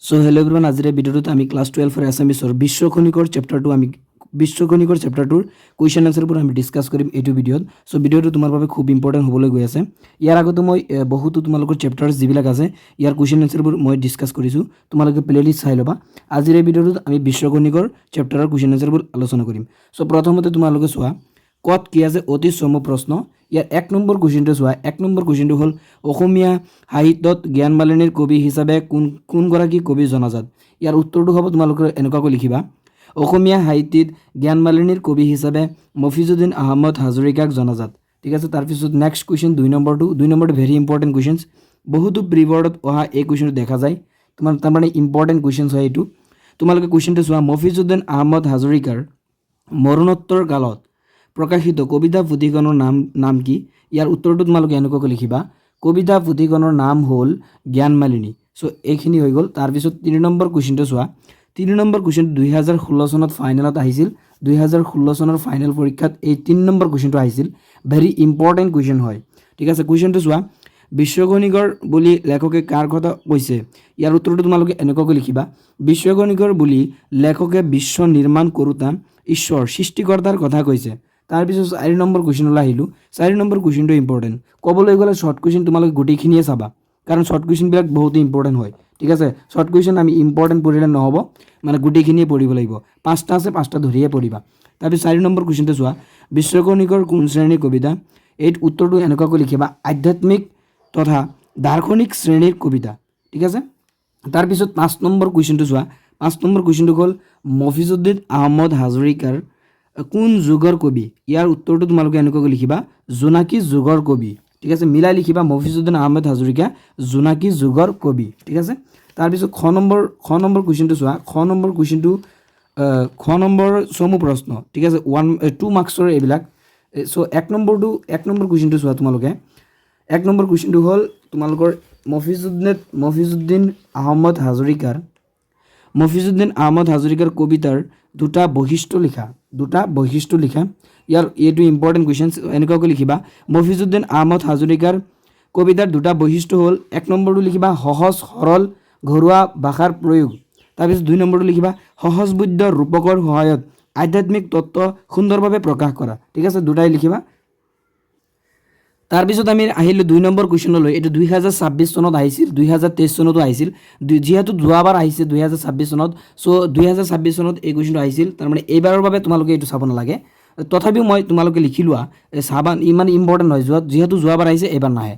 So hello এভৰিওয়ান, আজিৰ এই ভিডিঅ'টোত আমি ক্লাছ 12 এছামিছৰ বিশ্বখনিকৰ চেপ্টাৰটোৰ কুৱেশ্যন আনসাৰবোৰ আমি ডিছকাছ কৰিম এইটো ভিডিঅ'ত। সো ভিডিঅ'টো তোমাৰ বাবে খুব ইম্পৰ্টেণ্ট হ'বলৈ গৈ আছে। ইয়াৰ আগতে মই বহুতো তোমালোকৰ চেপ্টাৰ্ছ যিবিলাক আছে ইয়াৰ কুৱেশ্যন আনসাৰবোৰ মই ডিছকাছ কৰিছোঁ, তোমালোকে প্লেলিষ্ট চাই ল'বা। আজিৰ এই ভিডিঅ'টোত আমি বিশ্বখনিকৰ চেপ্টাৰৰ কুৱেশ্যন আনসাৰবোৰ আলোচনা কৰিম। সো প্ৰথমতে তোমালোকে চোৱা, কত কি আছে অতি চমু প্ৰশ্ন। ইয়াৰ 1 নম্বৰ কুৱেশ্যনটো চোৱা। 1 নম্বৰ কুৱেশ্যনটো হ'ল অসমীয়া সাহিত্যত জ্ঞানমালিনীৰ কবি হিচাপে কোনগৰাকী কবি জনাজাত। ইয়াৰ উত্তৰটো হ'ব তোমালোকে এনেকুৱাকৈ লিখিবা, অসমীয়া সাহিত্যত জ্ঞানমালিনীৰ কবি হিচাপে মফিজুদ্দিন আহমদ হাজৰিকাক জনাজাত। ঠিক আছে, তাৰপিছত নেক্সট কুৱেশ্যন 2 নম্বৰটো ভেৰি ইম্পৰ্টেণ্ট কুৱেশ্যনছ। বহুতো প্ৰিবৰ্ডত অহা এই কুৱেশ্যনটো দেখা যায়, তাৰমানে ইম্পৰ্টেণ্ট কুৱেশ্যনছ হয় এইটো। তোমালোকে কুৱেশ্যনটো চোৱা, মফিজুদ্দিন আহমদ হাজৰিকাৰ মৰণোত্তৰ কালত প্ৰকাশিত কবিতা পুথিখনৰ নাম কি? ইয়াৰ উত্তৰটো তোমালোকে এনেকুৱাকৈ লিখিবা, কবিতা পুথিখনৰ নাম হ'ল জ্ঞানমালিনী। সো এইখিনি হৈ গ'ল। তাৰপিছত 3 নম্বৰ কুৱেশ্যনটো চোৱা। 3 নম্বৰ কুৱেশ্যনটো 2016 চনত ফাইনেলত আহিছিল। 2016 চনৰ ফাইনেল পৰীক্ষাত এই 3 নম্বৰ কুৱেশ্যনটো আহিছিল। ভেৰি ইম্পৰ্টেণ্ট কুৱেশ্যন হয়। ঠিক আছে, কুৱেশ্যনটো চোৱা, বিশ্বখনিকৰ বুলি লেখকে কাৰ কথা কৈছে? ইয়াৰ উত্তৰটো তোমালোকে এনেকুৱাকৈ লিখিবা, বিশ্বখনিকৰ বুলি লেখকে বিশ্ব নিৰ্মাণ কৰোঁতা ঈশ্বৰ সৃষ্টিকৰ্তাৰ কথা কৈছে। তাৰপিছত 4 নম্বৰ কুৱেশ্যনলৈ আহিলোঁ। 4 নম্বৰ কুৱেশ্যনটো ইম্পৰ্টেণ্ট। ক'বলৈ গ'লে শৰ্ট কুৱেশ্যন তোমালোকে গোটেইখিনিয়ে চাবা, কাৰণ শৰ্ট কুৱেশ্যনবিলাক বহুতো ইম্পৰ্টেণ্ট হয়। ঠিক আছে, শৰ্ট কুৱেশ্যন আমি ইম্পৰ্টেণ্ট পঢ়িলে নহ'ব, মানে গোটেইখিনিয়ে পঢ়িব লাগিব। 5টা আছে, 5টা ধৰিয়ে পঢ়িবা। তাৰপিছত 4 নম্বৰ কুৱেশ্যনটো চোৱা, বিশ্বখনিকৰ কোন শ্ৰেণীৰ কবিতা? এই উত্তৰটো এনেকুৱাকৈ লিখিবা, আধ্যাত্মিক তথা দাৰ্শনিক শ্ৰেণীৰ কবিতা। ঠিক আছে, তাৰপিছত 5 নম্বৰ কুৱেশ্যনটো চোৱা। 5 নম্বৰ কুৱেশ্যনটো হ'ল মফিজুদ্দিন আহমদ হাজৰিকাৰ কোন যুগৰ কবি? ইয়াৰ উত্তৰটো তোমালোকে এনেকুৱাকৈ লিখিবা, জোনাকী যুগৰ কবি। ঠিক আছে, মিলাই লিখিবা, মফিজুদ্দিন আহমদ হাজৰিকা জোনাকী যুগৰ কবি। ঠিক আছে, তাৰপিছত খ নম্বৰ কুৱেশ্যনটো চোৱা। খ নম্বৰ চমু প্ৰশ্ন। ঠিক আছে, 2 মাৰ্কছৰ এইবিলাক। চ' 1 নম্বৰ কুৱেশ্যনটো চোৱা তোমালোকে। 1 নম্বৰ কুৱেশ্যনটো হ'ল তোমালোকৰ মফিজুদ্দিন আহমদ হাজৰিকাৰ কবিতাৰ দুটা বৈশিষ্ট্য লিখা। এইটো ইম্পৰ্টেণ্ট কুৱেশ্যন, এনেকুৱাকৈ লিখিবা, মফিজুদ্দিন আহমদ হাজৰিকাৰ কবিতাৰ দুটা বৈশিষ্ট্য হ'ল, 1 নম্বৰটো লিখিবা সহজ সৰল ঘৰুৱা ভাষাৰ প্ৰয়োগ। তাৰপিছত 2 নম্বৰটো লিখিবা সহজবোধ্য ৰূপকৰ সহায়ত আধ্যাত্মিক তত্ত্ব সুন্দৰভাৱে প্ৰকাশ কৰা। ঠিক আছে, দুটাই লিখিবা। তাৰপিছত আমি আহিলোঁ 2 নম্বৰ কুৱেশ্যনলৈ। এইটো 2026 চনত আহিছিল, 2023 চনতো আহিছিল। যিহেতু যোৱাবাৰ আহিছে 2026 চনত, চ' 2026 চনত এই কুৱেশ্যনটো আহিছিল, তাৰমানে এইবাৰৰ বাবে তোমালোকে এইটো চাব নালাগে। তথাপিও মই তোমালোকে লিখি লোৱা, চাবা, ইমান ইম্পৰ্টেণ্ট নহয়, যিহেতু যোৱাবাৰ আহিছে এইবাৰ নাহে,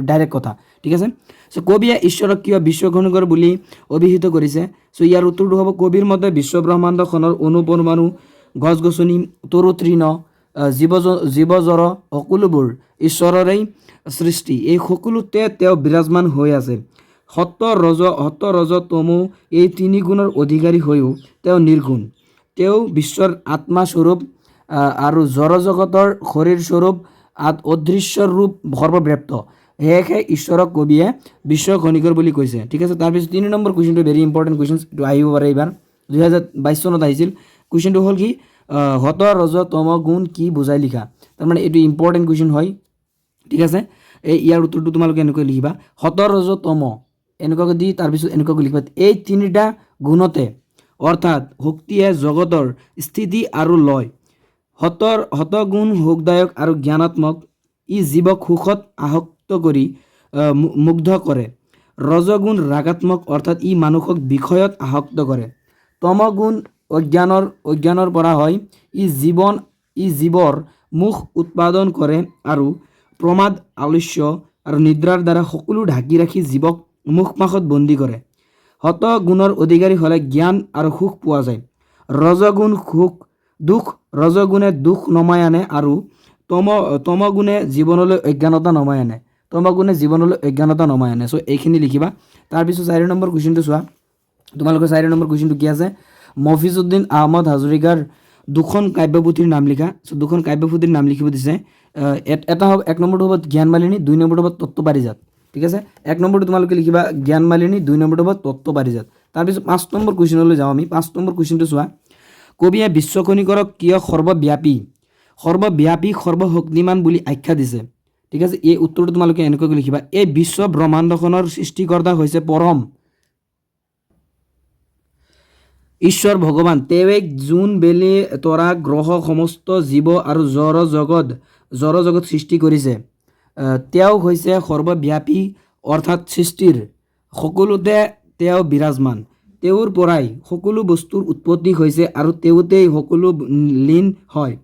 ডাইৰেক্ট কথা। ঠিক আছে, চ' কবিয়ে ঈশ্বৰক কিয় বিশ্বখনিকৰ বুলি অভিহিত কৰিছে? চ' ইয়াৰ উত্তৰটো হ'ব, কবিৰ মতে বিশ্ব ব্ৰহ্মাণ্ডখনৰ অনুপৰমাণু, গছ গছনি, তৰু তৃণ, জীৱ জড় সকলোবোৰ ঈশ্বৰৰেই সৃষ্টি। এই সকলোতে তেওঁ বিৰাজমান হৈ আছে। সত্য ৰজ তমো এই 3 গুণৰ অধিকাৰী হৈও তেওঁ নিৰ্গুণ। তেওঁ বিশ্বৰ আত্মাস্বৰূপ আৰু জড়জগতৰ শৰীৰ স্বৰূপ অদৃশ্য ৰূপ সৰ্বব্যাপ্ত। সেয়েহে ঈশ্বৰক কবিয়ে বিশ্বখনিকৰ বুলি কৈছে। ঠিক আছে, তাৰপিছত 3 নম্বৰ কুৱেশ্যনটো ভেৰি ইম্পৰ্টেণ্ট কুৱেশ্যন, এইটো আহিব পাৰে এইবাৰ, 2022 চনত আহিছিল। কুৱেশ্যনটো হ'ল কি, সত ৰজ তম গুণ কি বুজাই লিখা। তাৰমানে এইটো ইম্পৰ্টেণ্ট কুৱেশ্যন হয়। ঠিক আছে, ইয়াৰ উত্তৰটো তোমালোকে এনেকৈ লিখিবা, সত ৰজ তম এনেকুৱাকৈ দি তাৰপিছত এনেকুৱাকৈ লিখিবা, এই 3টা গুণতে, অৰ্থাৎ শক্তিয়ে জগতৰ স্থিতি আৰু লয়। সতগুণ সুখদায়ক আৰু জ্ঞানাত্মক, ই জীৱক সুখত আসক্ত কৰি মুগ্ধ কৰে। ৰজগুণ ৰাগাত্মক, অৰ্থাৎ ই মানুহক বিষয়ত আসক্ত কৰে। তমগুণ অজ্ঞানৰ পৰা হয়, ই জীৱৰ মুখ উৎপাদন কৰে আৰু প্ৰমাদ আলস্য আৰু নিদ্ৰাৰ দ্বাৰা সকলো ঢাকি ৰাখি জীৱক মুখপাশত বন্দী কৰে। সত গুণৰ অধিকাৰী হ'লে জ্ঞান আৰু সুখ পোৱা যায়। ৰজগুণে দুখ নমাই আনে আৰু তমগুণে জীৱনলৈ অজ্ঞানতা নমাই আনে। চ' এইখিনি লিখিবা। তাৰপিছত 4 নম্বৰ কুৱেশ্যনটো চোৱা। তোমালোকৰ 4 নম্বৰ কুৱেশ্যনটো কি আছে, মফিজুদ্দিন আহমদ হাজৰিকাৰ 2খন কাব্যপুথিৰ নাম লিখা। চ' 2খন কাব্যপুথিৰ নাম লিখিব দিছে। এটা হ'ব, 1 নম্বৰটো হ'ব জ্ঞানমালিনী, 2 নম্বৰটো হ'ব তত্ত্ব পাৰিজাত। ঠিক আছে, 1 নম্বৰটো তোমালোকে লিখিবা জ্ঞানমালিনী, 2 নম্বৰটো হ'ব তত্ত্ব পাৰিজাত। তাৰপিছত 5 নম্বৰ কুৱেশ্যনলৈ যাওঁ আমি। 5 নম্বৰ কুৱেশ্যনটো চোৱা, কবিয়ে বিশ্বখনিকৰক কিয় সৰ্বব্যাপী সৰ্বশক্তিমান বুলি আখ্যা দিছে? ঠিক আছে, এই উত্তৰটো তোমালোকে এনেকুৱাকৈ লিখিবা, এই বিশ্ব ব্ৰহ্মাণ্ডখনৰ সৃষ্টিকৰ্তা হৈছে পৰম ঈশ্বৰ ভগৱান তেওঁক জোন বেলি তৰা গ্ৰহ সমস্ত জীৱ আৰু জড় জগত সৃষ্টি কৰিছে তেওঁ হৈছে সৰ্বব্যাপী অৰ্থাৎ সৃষ্টিৰ সকলোতে তেওঁ বিৰাজমান তেওঁৰ পৰাই সকলো বস্তুৰ উৎপত্তি হৈছে আৰু তেওঁতেই সকলো লীন হয়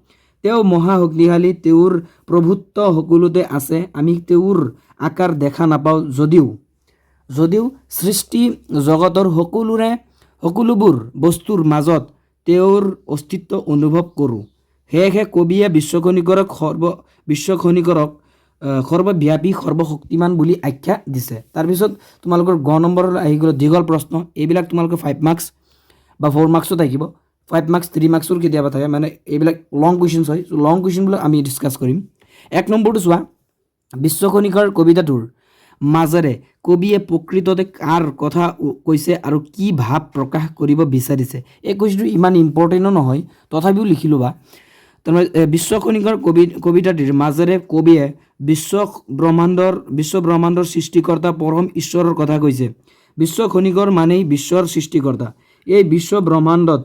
তেওঁ মহাশক্তিশালী তেওঁৰ প্ৰভুত্ব সকলোতে আছে আমি তেওঁৰ আকাৰ দেখা নাপাওঁ যদিও সৃষ্টি জগতৰ সকলোবোৰ বস্তুৰ মাজত তেওঁৰ অস্তিত্ব অনুভৱ কৰোঁ সেয়েহে কবিয়ে বিশ্বখনিকৰক সৰ্বব্যাপী সৰ্বশক্তিমান বুলি আখ্যা দিছে তাৰপিছত তোমালোকৰ গ নম্বৰৰ আহি গ'ল দীঘল প্ৰশ্ন এইবিলাক তোমালোকৰ 5 মাৰ্কছ বা 4 মাৰ্কছো থাকিব 5 মাৰ্কছ 3 মাৰ্কছৰ কেতিয়াবা থাকে মানে এইবিলাক লং কুৱেশ্যনছ হয় লং কুৱেশ্যনবিলাক আমি ডিছকাছ কৰিম 1 নম্বৰটো চোৱা বিশ্বখনিকৰ কবিতাটোৰ মাজেৰে কবিয়ে প্ৰকৃততে কাৰ কথা কৈছে আৰু কি ভাৱ প্ৰকাশ কৰিব বিচাৰিছে এই কুৱেশ্যনটো ইমান ইম্পৰ্টেণ্টো নহয় তথাপিও লিখি ল'বা তাৰমানে বিশ্বখনিকৰ কবিতাটিৰ মাজেৰে কবিয়ে বিশ্ব ব্ৰহ্মাণ্ডৰ সৃষ্টিকৰ্তা পৰম ঈশ্বৰৰ কথা কৈছে বিশ্বখনিকৰ মানেই বিশ্বৰ সৃষ্টিকৰ্তা এই বিশ্ব ব্ৰহ্মাণ্ডত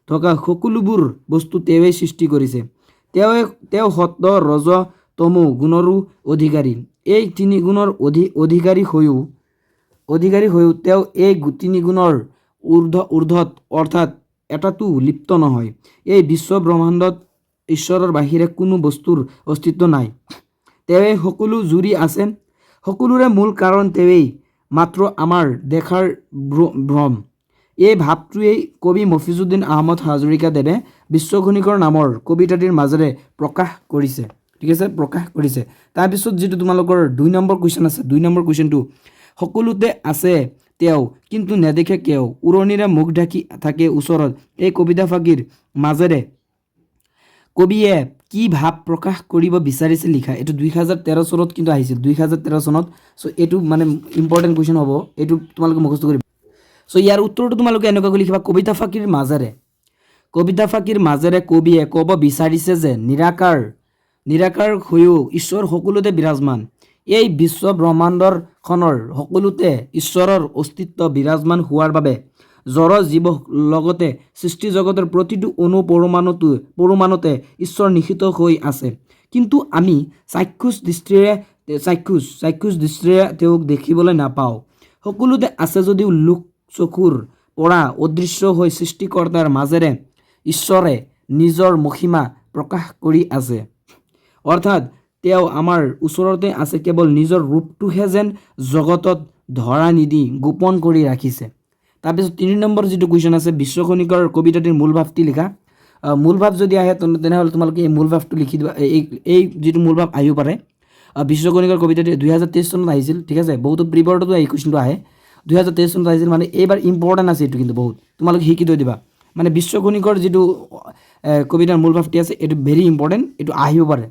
থকা সকলোবোৰ বস্তু তেওঁৱেই সৃষ্টি কৰিছে তেওঁ সত্য ৰজ তমো গুণৰো অধিকাৰী এই তিনি গুণৰ অধিকাৰী হৈও তেওঁ এই তিনি গুণৰ ঊৰ্ধত অৰ্থাৎ এটাতো লিপ্ত নহয় এই বিশ্ব ব্ৰহ্মাণ্ডত ঈশ্বৰৰ বাহিৰে কোনো বস্তুৰ অস্তিত্ব নাই তেওঁৱেই সকলো জুৰি আছে সকলোৰে মূল কাৰণ তেওঁৱেই মাত্ৰ আমাৰ দেখাৰ ভ্ৰম এই ভাৱটোৱেই কবি মফিজুদ্দিন আহমদ হাজৰিকাদেৱে বিশ্বখনিকৰ নামৰ কবিতাটিৰ মাজেৰে প্ৰকাশ কৰিছে ঠিক আছে প্ৰকাশ কৰিছে তাৰপিছত যিটো তোমালোকৰ 2 নম্বৰ কুৱেশ্যন আছে 2 নম্বৰ কুৱেশ্যনটো সকলোতে আছে তেওঁ কিন্তু নেদেখে কিয় উৰণিৰে মুখ ঢাকি থাকে ওচৰত এই কবিতা ফাঁকিৰ মাজেৰে কবিয়ে কি ভাৱ প্ৰকাশ কৰিব বিচাৰিছে লিখা এইটো 2013 চনত কিন্তু আহিছিল 2013 চনত সো এইটো মানে ইম্পৰ্টেণ্ট কুৱেশ্যন হ'ব এইটো তোমালোকে মুখস্থ কৰিবা সো ইয়াৰ উত্তৰটো তোমালোকে এনেকৈ লিখিবা কবিতা ফাঁকিৰ মাজেৰে কবিয়ে ক'ব বিচাৰিছে যে নিৰাকাৰ হৈও ঈশ্বৰ সকলোতে বিৰাজমান এই বিশ্ব ব্ৰহ্মাণ্ডখনৰ সকলোতে ঈশ্বৰৰ অস্তিত্ব বিৰাজমান হোৱাৰ বাবে জড় জীৱ লগতে সৃষ্টি জগতৰ প্ৰতিটো অণু পৰমাণুতে ঈশ্বৰ নিহিত হৈ আছে কিন্তু আমি চাক্ষুষ দৃষ্টিৰে তেওঁক দেখিবলৈ নাপাওঁ সকলোতে আছে যদিও লোক চকুৰ পৰা অদৃশ্য হৈ সৃষ্টিকৰ্তাৰ মাজেৰে ঈশ্বৰে নিজৰ মহিমা প্ৰকাশ কৰি আছে অৰ্থাৎ তেওঁ আমাৰ ওচৰতে আছে কেৱল নিজৰ ৰূপটোহে যেন জগতত ধৰা নিদি গোপন কৰি ৰাখিছে তাৰপিছত 3 নম্বৰ যিটো কুৱেশ্যন আছে বিশ্বখনিকৰ কবিতাটিৰ মূল ভাৱটি লিখা মূল ভাৱ যদি আহে তেনেহ'লে তোমালোকে এই মূল ভাৱটো লিখি দিবা এই যিটো মূল ভাৱ আহিব পাৰে বিশ্বখনিকৰ কবিতাটি 2023 চনত আহিছিল ঠিক আছে বহুতো প্ৰিবৰ্ডতো এই কুৱেশ্যনটো আহে 2023 চনত আহিছিল মানে এইবাৰ ইম্পৰ্টেণ্ট আছে এইটো কিন্তু বহুত তোমালোকে শিকি থৈ দিবা মানে বিশ্বখনিকৰ যিটো কবিতাৰ মূল ভাৱটি আছে এইটো ভেৰি ইম্পৰ্টেণ্ট এইটো আহিব পাৰে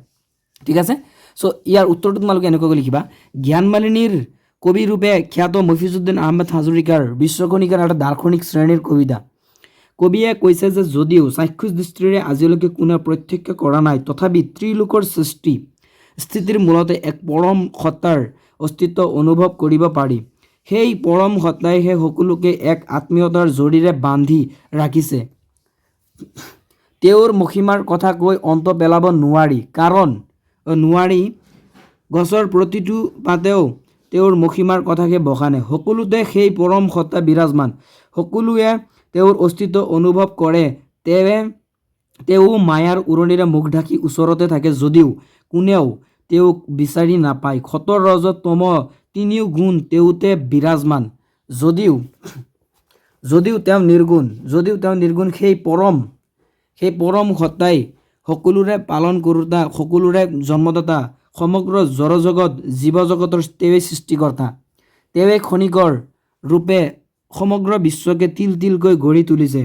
ঠিক আছে সো ইয়াৰ উত্তৰটো তোমালোকে এনেকৈ লিখিবা জ্ঞানমালিনীৰ কবি ৰূপে খ্যাত মফিজুদ্দিন আহমেদ হাজৰিকাৰ বিশ্বখনিকাৰ এটা দাৰ্শনিক শ্ৰেণীৰ কবিতা কবিয়ে কৈছে যে যদিও চাক্ষুষ দৃষ্টিৰে আজিলৈকে কোনে প্ৰত্যক্ষ কৰা নাই তথাপি ত্ৰিলোকৰ স্থিতিৰ মূলতে এক পৰম সত্তাৰ অস্তিত্ব অনুভৱ কৰিব পাৰি সেই পৰম সত্তাইহে সকলোকে এক আত্মীয়তাৰ জৰিৰে বান্ধি ৰাখিছে তেওঁৰ মহিমাৰ কথা কৈ অন্ত পেলাব নোৱাৰি গছৰ প্ৰতিটো পাতেও তেওঁৰ মহিমাৰ কথাকে বখানে সকলোতে সেই পৰম সত্তা বিৰাজমান সকলোৱে তেওঁৰ অস্তিত্ব অনুভৱ কৰে তেওঁ মায়াৰ উৰণিৰে মুখ ঢাকি ওচৰতে থাকে যদিও কোনেও তেওঁক বিচাৰি নাপায় সতৰ ৰজ তম তিনিও গুণ তেওঁতে বিৰাজমান যদিও তেওঁ নিৰ্গুণ সেই পৰম সত্তাই সকলোৰে পালন কৰোঁতা সকলোৰে জন্মদাতা সমগ্ৰ জড়জগত জীৱ জগতৰ তেওঁৱেই সৃষ্টিকৰ্তা তেওঁৱেই খনিকৰ ৰূপে সমগ্ৰ বিশ্বকে তিল তিলকৈ গঢ়ি তুলিছে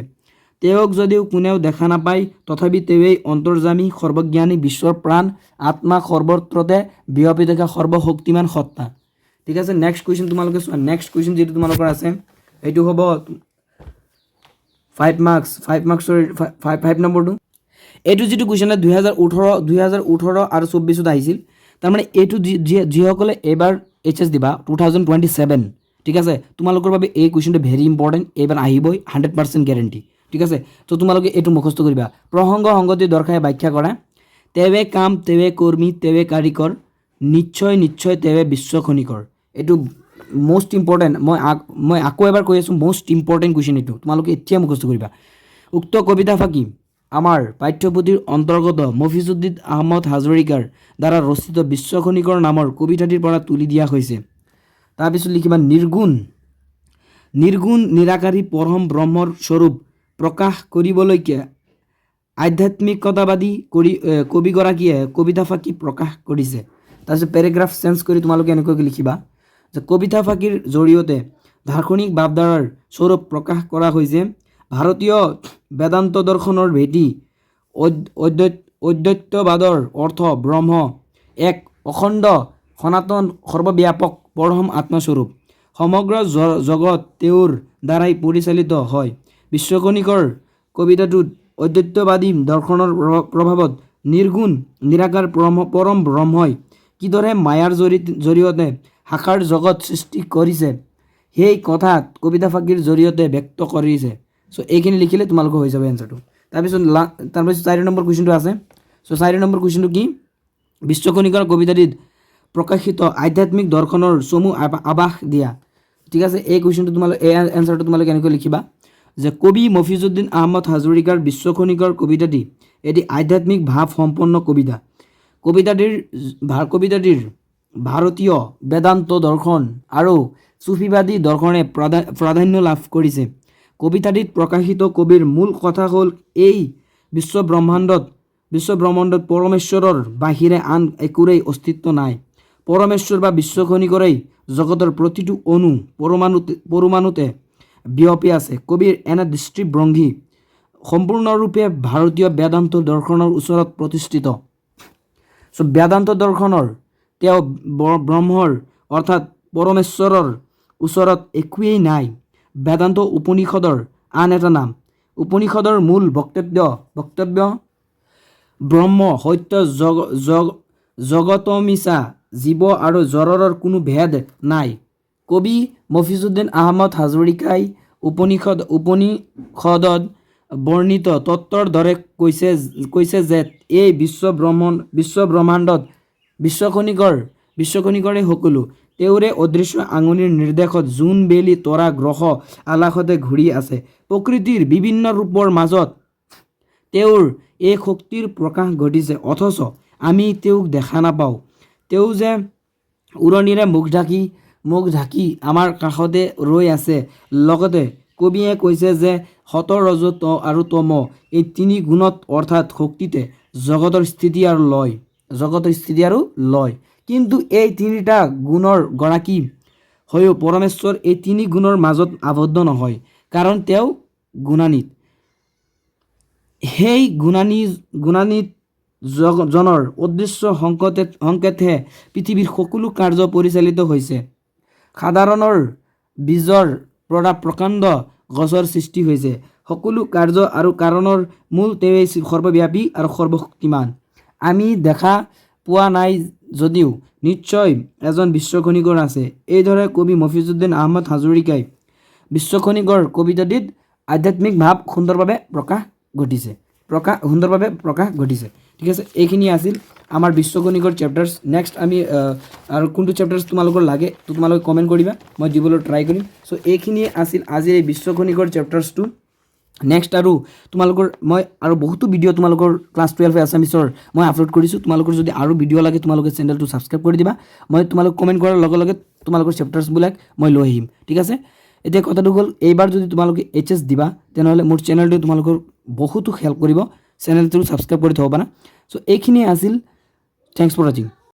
তেওঁক যদিও কোনেও দেখা নাপায় তথাপি তেওঁৱেই অন্তৰ্যামী সৰ্বজ্ঞানী বিশ্বৰ প্ৰাণ আত্মা সৰ্বত্ৰতে বিয়পি থকা সৰ্বশক্তিমান সত্তা ঠিক আছে নেক্সট কুৱেশ্যন তোমালোকে চোৱা নেক্সট কুৱেশ্যন যিটো তোমালোকৰ আছে এইটো হ'ব 5 মাৰ্কছৰ 5 নম্বৰটো এইটো যিটো কুৱেশ্যন 2018 আৰু 24ত আহিছিল তাৰমানে এইটো যিসকলে এবাৰ HS দিবা 2027 ঠিক আছে তোমালোকৰ বাবে এই কুৱেশ্যনটো ভেৰি ইম্পৰ্টেণ্ট এইবাৰ আহিবই 100% গেৰেণ্টি ঠিক আছে। তো তোমালোকে এইটো মুখস্থ কৰিবা। প্ৰসংগ সংগতি দৰ্শাই ব্যাখ্যা কৰা। তেৱে কাম তেৱে কৰ্মী তেৱে কাৰিকৰ, নিশ্চয় নিশ্চয় তেৱে বিশ্বখনিকৰ। এইটো মোষ্ট ইম্পৰ্টেণ্ট। মই আকৌ এবাৰ কৈ আছোঁ, মোষ্ট ইম্পৰ্টেণ্ট কুৱেশ্যন এইটো, তোমালোকে এতিয়া মুখস্থ কৰিবা। উক্ত কবিতা ফাঁকি আমাৰ পাঠ্যপুথিৰ অন্তৰ্গত মফিজুদ্দিন আহমদ হাজৰিকাৰ দ্বাৰা ৰচিত বিশ্বখনিকৰ নামৰ কবিতাটিৰ পৰা তুলি দিয়া হৈছে। তাৰপিছত লিখিবা নিৰ্গুণ নিৰাকাৰী পৰম ব্ৰহ্মৰ স্বৰূপ প্ৰকাশ কৰিবলৈকে আধ্যাত্মিকতাবাদী কবিগৰাকীয়ে কবিতা ফাঁকি প্ৰকাশ কৰিছে। তাৰপিছত পেৰেগ্ৰাফ চেঞ্জ কৰি তোমালোকে এনেকৈ লিখিবা যে কবিতা ফাঁকিৰ জৰিয়তে দাৰ্শনিক ভাৱধাৰাৰ স্বৰূপ প্ৰকাশ কৰা হৈছে। ভাৰতীয় বেদান্ত দৰ্শনৰ ভেটি অদ্বৈতবাদৰ অৰ্থ ব্ৰহ্ম এক অখণ্ড সনাতন সৰ্বব্যাপক পৰম আত্মস্বৰূপ। সমগ্ৰ জগত তেওঁৰ দ্বাৰাই পৰিচালিত হয়। বিশ্বখনিকৰ কবিতাটোত অদ্বৈতবাদী দৰ্শনৰ প্ৰভাৱত নিৰ্গুণ নিৰাকাৰ পৰম ব্ৰহ্মই কিদৰে মায়াৰ জৰিয়তে সাকাৰ জগত সৃষ্টি কৰিছে সেই কথাত কবিতা ফাঁকিৰ জৰিয়তে ব্যক্ত কৰিছে। চ' এইখিনি লিখিলে তোমালোকৰ হৈ যাব এনচাৰটো। তাৰপিছত 4 নম্বৰ কুৱেশ্যনটো আছে। চ' 4 নম্বৰ কুৱেশ্যনটো কি? বিশ্বখনিকৰ কবিতাটিত প্ৰকাশিত আধ্যাত্মিক দৰ্শনৰ চমু আভাস দিয়া। ঠিক আছে। এই কুৱেশ্যনটো এই এনচাৰটো তোমালোকে এনেকৈ লিখিবা যে কবি মফিজুদ্দিন আহমদ হাজৰিকাৰ বিশ্বখনিকৰ কবিতাটি এটি আধ্যাত্মিক ভাৱ সম্পন্ন কবিতা। কবিতাটিৰ ভাৰতীয় বেদান্ত দৰ্শন আৰু চুফিবাদী দৰ্শনে প্ৰাধান্য লাভ কৰিছে। কবিতাটিত প্ৰকাশিত কবিৰ মূল কথা হ'ল এই বিশ্বব্ৰহ্মাণ্ডত পৰমেশ্বৰৰ বাহিৰে আন একোৰেই অস্তিত্ব নাই। পৰমেশ্বৰ বা বিশ্বখনিকৰেই জগতৰ প্ৰতিটো অণু পৰমাণুতে বিয়পি আছে। কবিৰ এনে দৃষ্টিভংগী সম্পূৰ্ণৰূপে ভাৰতীয় বেদান্ত দৰ্শনৰ ওচৰত প্ৰতিষ্ঠিত। চ' বেদান্ত দৰ্শনৰ তেওঁ ব্ৰহ্মৰ অৰ্থাৎ পৰমেশ্বৰৰ ওচৰত একোৱেই নাই। বেদান্ত উপনিষদৰ আন এটা নাম। উপনিষদৰ মূল বক্তব্য ব্ৰহ্ম সত্য জগতমিছা জীৱ আৰু জড়ৰৰ কোনো ভেদ নাই। কবি মফিজুদ্দিন আহমদ হাজৰিকাই উপনিষদত বৰ্ণিত তত্ত্বৰ দৰে কৈছে যে এই বিশ্বব্ৰহ্মাণ্ডত বিশ্বখনিকৰে সকলো। তেওঁৰে অদৃশ্য আঙুলিৰ নিৰ্দেশত জোন বেলি তৰা গ্ৰহ আকাশতে ঘূৰি আছে। প্ৰকৃতিৰ বিভিন্ন ৰূপৰ মাজত তেওঁৰ এই শক্তিৰ প্ৰকাশ ঘটিছে, অথচ আমি তেওঁক দেখা নাপাওঁ। তেওঁ যে উৰণিৰে মুখ ঢাকি আমাৰ কাষতে ৰৈ আছে। লগতে কবিয়ে কৈছে যে সত ৰজ আৰু তম এই 3 গুণত অৰ্থাৎ শক্তিতে জগতৰ স্থিতি আৰু লয়। কিন্তু এই 3টা গুণৰ গৰাকী হৈও পৰমেশ্বৰ এই 3 গুণৰ মাজত আবদ্ধ নহয়, কাৰণ তেওঁ গুণাতীত। সেই গুণাতীত জনৰ অদৃশ্য সংকেতহে পৃথিৱীৰ সকলো কাৰ্য পৰিচালিত হৈছে। সাধাৰণৰ বীজৰ পৰা প্ৰকাণ্ড গছৰ সৃষ্টি হৈছে। সকলো কাৰ্য আৰু কাৰণৰ মূল তেওঁৱেই সৰ্বব্যাপী আৰু সৰ্বশক্তিমান। আমি দেখা পোৱা নাই যদিও নিশ্চয় এজন বিশ্বখনিকৰ আছে। এইদৰে কবি মফিজুদ্দিন আহমদ হাজৰিকাই বিশ্বখনিকৰ কবিতাটিত আধ্যাত্মিক ভাৱ সুন্দৰভাৱে প্ৰকাশ ঘটিছে। ঠিক আছে। এইখিনি আছিল আমাৰ বিশ্বখনিকৰ চেপ্টাৰ্ছ। নেক্সট আমি আৰু কোনটো চেপ্টাৰ্ছ তোমালোকৰ লাগে তো তোমালোকে কমেণ্ট কৰিবা, মই দিবলৈ ট্ৰাই কৰিম। চ' এইখিনিয়ে আছিল আজিৰ এই বিশ্বখনিকৰ চেপ্টাৰ্ছটো। নেক্সট আৰু তোমালোকৰ মই আৰু বহুতো ভিডিঅ' তোমালোকৰ ক্লাছ 12 আছামিছৰ মই আপলোড কৰিছোঁ। তোমালোকৰ যদি আৰু ভিডিঅ' লাগে তোমালোকে চেনেলটো ছাবস্ক্ৰাইব কৰি দিবা। মই তোমালোক কমেণ্ট কৰাৰ লগে লগে তোমালোকৰ চেপ্টাৰ্ছবিলাক মই লৈ আহিম। ঠিক আছে। এতিয়া কথাটো হ'ল এইবাৰ যদি তোমালোকে HS দিবা তেনেহ'লে মোৰ চেনেলটো তোমালোকৰ বহুতো হেল্প কৰিব। চেনেলটো ছাবস্ক্ৰাইব কৰি থ'ব পাৰা। চ' এইখিনিয়ে আছিল। থেংকছ ফৰ ৱাচিং।